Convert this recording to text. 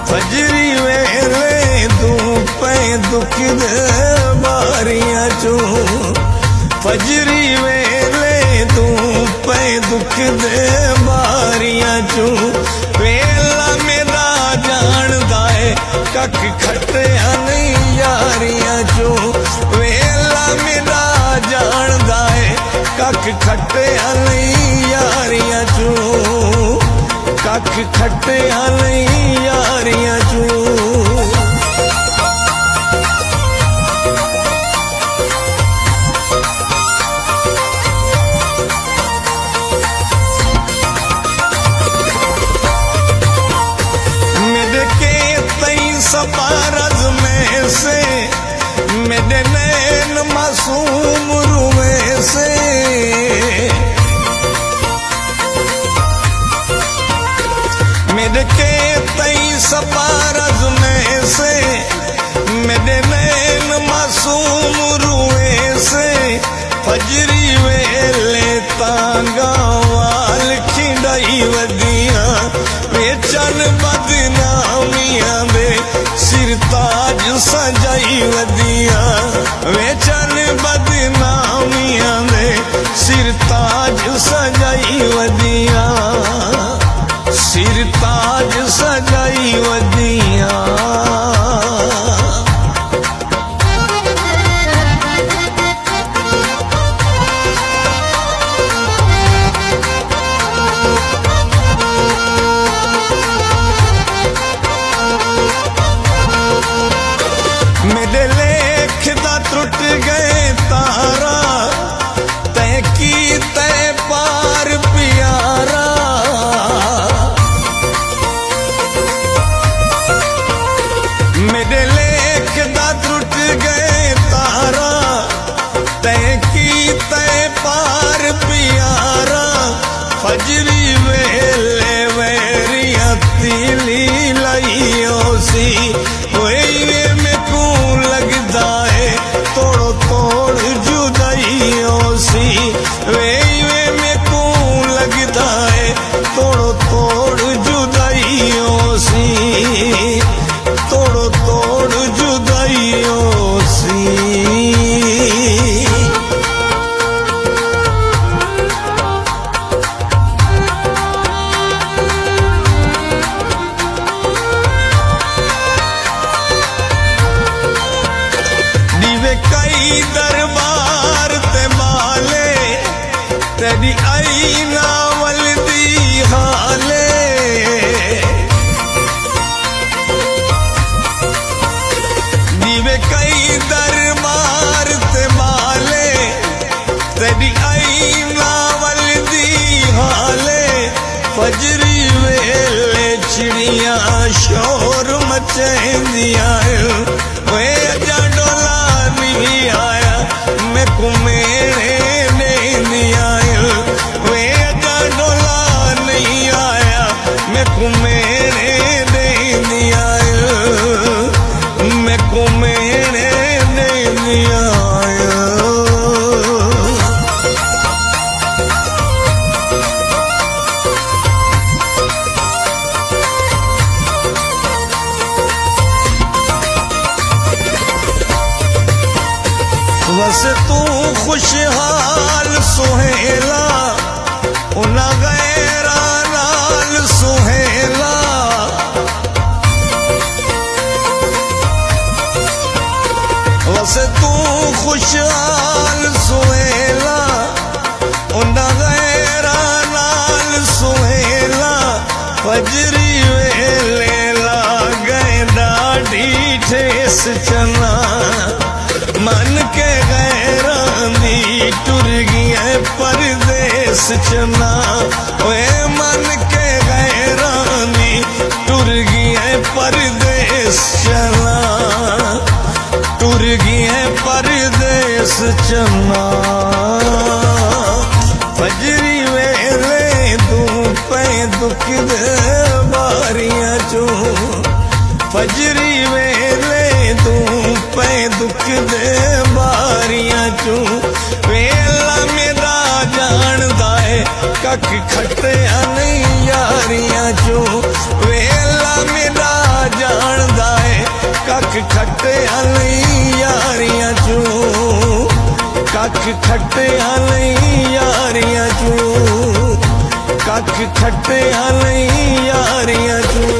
फजरी वेले तू पे दुख दे बारियां चू फजरी वेले तू पे दुख दे बारियां चू वेला मेरा जानदा है कख खटिया नहीं यारियां चू वेला मेरा जानदा है कख खटिया नहीं यारियां चू कख खटिया नहीं यारियां चू सबारज में से मेरे नैन मासूम रुए से मेरे के तई सबारज में से मेरे नैन मासूम रुए से फजरी वेले तांगा वाल खिंडाई वदिया बेचन बदनामियां दे सिर ताज सजाई वदिया वेचन बदनामियां दे सिर ताज सजाई वदिया सिर ताज सजाई वदिया मेरे लेख दा टुट गए तारा तय की तय पार प्यारा मेरे लेख दा टुट गए तारा तय की तय पार प्यारा फजरी वेले वैरिया तीली लाइयो सी लगदा है तोड़ो तोड़ जुदाइयों सी वे में को लगदा है तोड़ो तोड़ जुदाइयों सी तोड़ो तोड़ जुदाइयों सी कई दरबार ते माले तेरी आई नावल दी हाले दीवे कई दरबार ते माले तेरी आई नावल दी हाले फजरी वेले चिड़िया शोर मचेंदियां वे अजा डोला नहीं आया मैं कुमेरे नहीं आया वे अजा डोला नहीं आया मैं कुमेरे नहीं आया मैं कुमेरे नहीं आया बस तू खुशहाल सुहेला उना गैरा नाल सुहेला बस तू खुशहाल सुहेला उना गैरा नाल सुहेला फजरी वेले ला गए डाढ़ी ठेस चना मन के गैरानी टुर गया परदेस चना ओए मन के गैरानी टुर गया परदेस चना टुर गया परदेस चना फजरी वेले तू पे दुख दे बारियां चू फजरी वेले तू पे दुख दे बारियां चू वेला मेरा जानदा है कख खटिया नहीं यारियां चू वेला मेरा ਕੱਖ ਖੱਟਿਆਂ ਲਈ ਯਾਰੀਆਂ ਚੋਂ, ਕੱਖ ਖੱਟਿਆਂ ਲਈ ਯਾਰੀਆਂ ਚੋਂ, ਕੱਖ ਖੱਟਿਆਂ ਲਈ ਯਾਰੀਆਂ ਚੋਂ।